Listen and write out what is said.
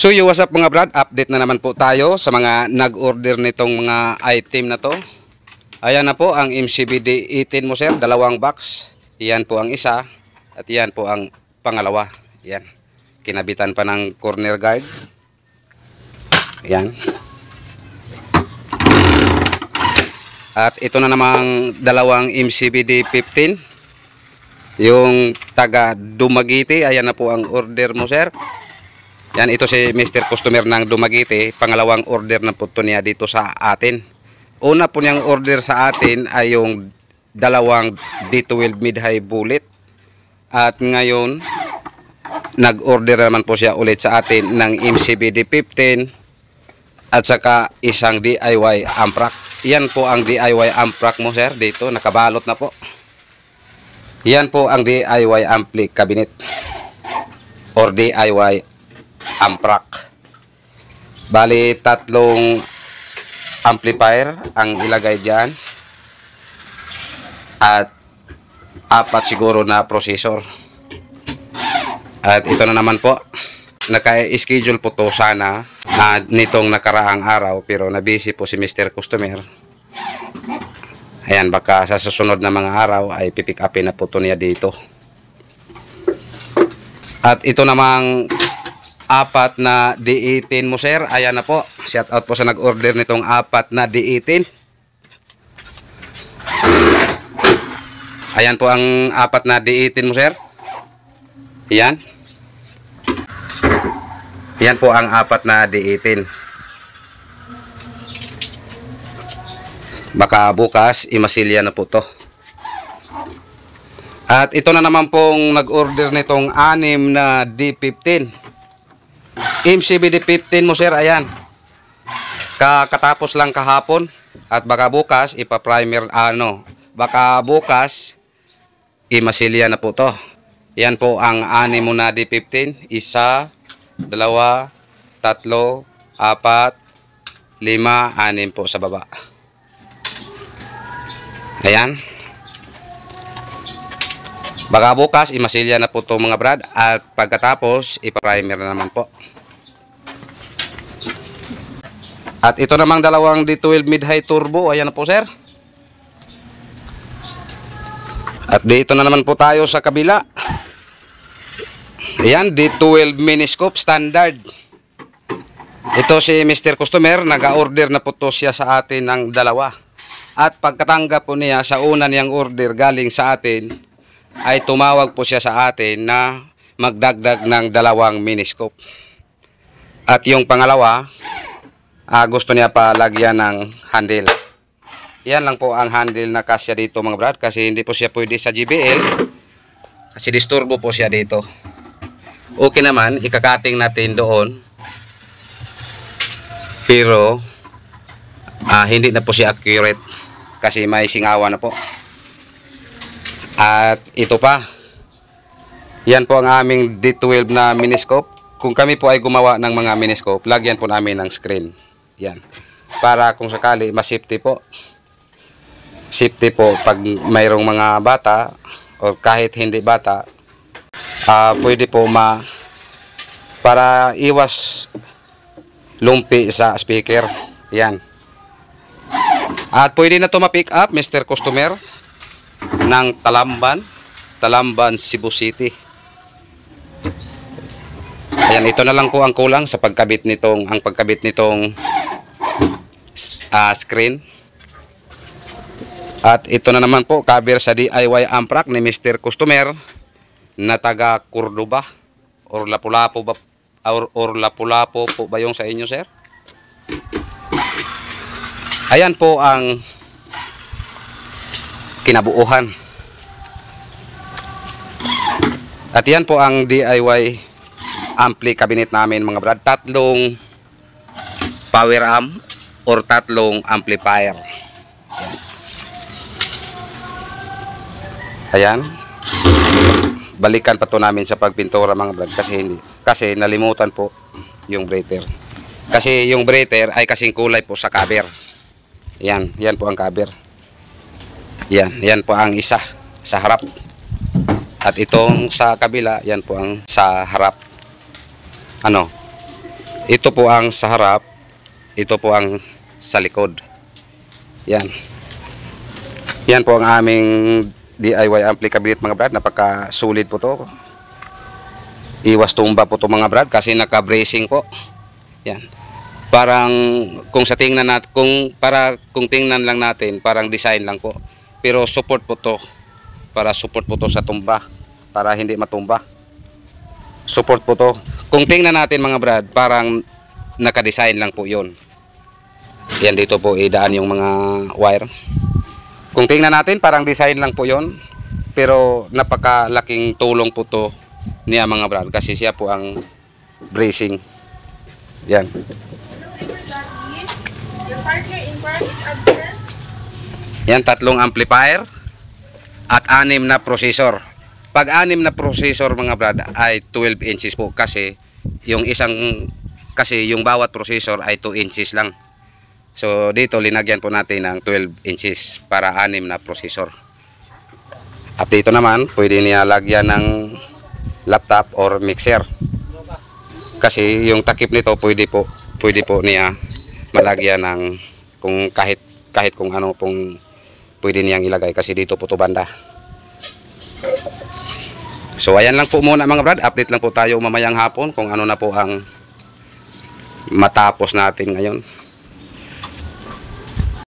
So yo, what's up mga brad, update na naman po tayo sa mga nag-order nitong mga item na to. Ayan na po ang MCBD 18 mo sir, dalawang box. Iyan po ang isa at iyan po ang pangalawa. Iyan, kinabitan pa ng corner guard. Iyan. At ito na namang dalawang MCBD 15. Yung taga Dumaguete, ayan na po ang order mo sir. Yan, ito si Mr. Customer ng Dumaguete, pangalawang order na po ito niya dito sa atin. Una po niyang order sa atin ay yung dalawang D12 mid-high bullet. At ngayon, nag-order naman po siya ulit sa atin ng MCBD 15 at saka isang DIY Amprac. Yan po ang DIY Amprac mo sir, dito nakabalot na po. Yan po ang DIY Ampli Cabinet or DIY Amprac. Bali, tatlong amplifier ang ilagay dyan at apat siguro na processor. At ito na naman po, naka-schedule po to sana nitong nakaraang araw pero nabisi po si Mr. Customer. Ayan, baka sa susunod na mga araw ay pipick upin na po to niya dito. At ito namang apat na D18 mo sir, ayan na po, shout out po sa nag-order nitong apat na D18. Ayan po ang apat na D18 mo sir. Ayan. Ayan po ang apat na D18. Baka bukas imasilya na po to. At ito na naman pong nag-order nitong 6 na D15. MCBD 15 mo sir, ayan. Kakatapos lang kahapon at baka bukas ipa-primer baka bukas imasilya na po to. Yan po ang 6 mo na D15, 1, 2, 3, 4, 5, 6 po sa baba. Ayan. Baka bukas imasilya na po to mga brad at pagkatapos ipa-primer na naman po. At ito namang dalawang D12 mid-high turbo, ayan na po sir. At dito na naman po tayo sa kabila. Ayan, D12 miniscope standard. Ito si Mr. Customer, nag-order na po to siya sa atin ng dalawa. At pagkatanggap po niya sa una niyang order galing sa atin, ay tumawag po siya sa atin na magdagdag ng dalawang miniscope. At yung pangalawa, gusto niya pa lagyan ng handle. Yan lang po ang handle na kasya dito mga brad, kasi hindi po siya pwede sa JBL kasi disturbo po siya dito. Okay naman, ikakating natin doon pero hindi na po siya accurate kasi may singawan na po. At ito pa, yan po ang aming D12 na miniscope. Kung kami po ay gumawa ng mga miniscope, lagyan po namin ng screen. Yan, para kung sakali ma-safety po. Safety po pag mayroong mga bata o kahit hindi bata, pwede po para iwas lumpi sa speaker. Yan. At pwede na to ma-pick up Mr. Customer ng Talamban, Cebu City. Ayan, ito na lang po ang kulang sa pagkabit nitong screen. At ito na naman po, cover sa DIY Amprac ni Mr. Customer na taga Cordoba or Lapu-Lapu ba, or Lapu-Lapu po ba yung sa inyo sir? Ayan po ang kinabuuhan. At yan po ang DIY ampli cabinet namin mga brad. Tatlong power amp or tatlong amplifier. Ayan. Balikan pa to namin sa pagpintura mga brad kasi nalimutan po yung breather. Kasi yung breather ay kasing kulay po sa cover. Yan po ang cover. Yan po ang isa sa harap. At itong sa kabila, yan po ang sa harap. Ito po ang sa harap, ito po ang sa likod. Yan. Yan po ang aming DIY ampli cabinet mga brad. Napaka-solid po to. Iwas tumba po to mga brad kasi naka-bracing po. Yan. Parang kung sa tingnan natin, kung tingnan lang natin, parang design lang po. Pero support po to. Para support po to sa tumba. Para hindi matumba. Support po to. Kung tingnan natin mga brad, parang naka-design lang po 'yon. Yan dito po idaan yung mga wire. Kung tingnan natin, parang design lang po 'yon. Pero napakalaking tulong po to niya mga brad kasi siya po ang bracing. Yan. Your partner in crime is absent. Yan, 3 amplifier at 6 na processor. Pag 6 na processor mga brad ay 12 inches po kasi yung bawat processor ay 2 inches lang. So dito linagyan po natin ng 12 inches para 6 na processor. At dito naman pwede niya lagyan ng laptop or mixer. Kasi yung takip nito pwede po niya malagyan ng kung kahit kung ano pong pwede niyang ilagay kasi dito po to banda. So ayan lang po muna mga brad, update lang po tayo mamayang hapon kung ano na po ang matapos natin ngayon.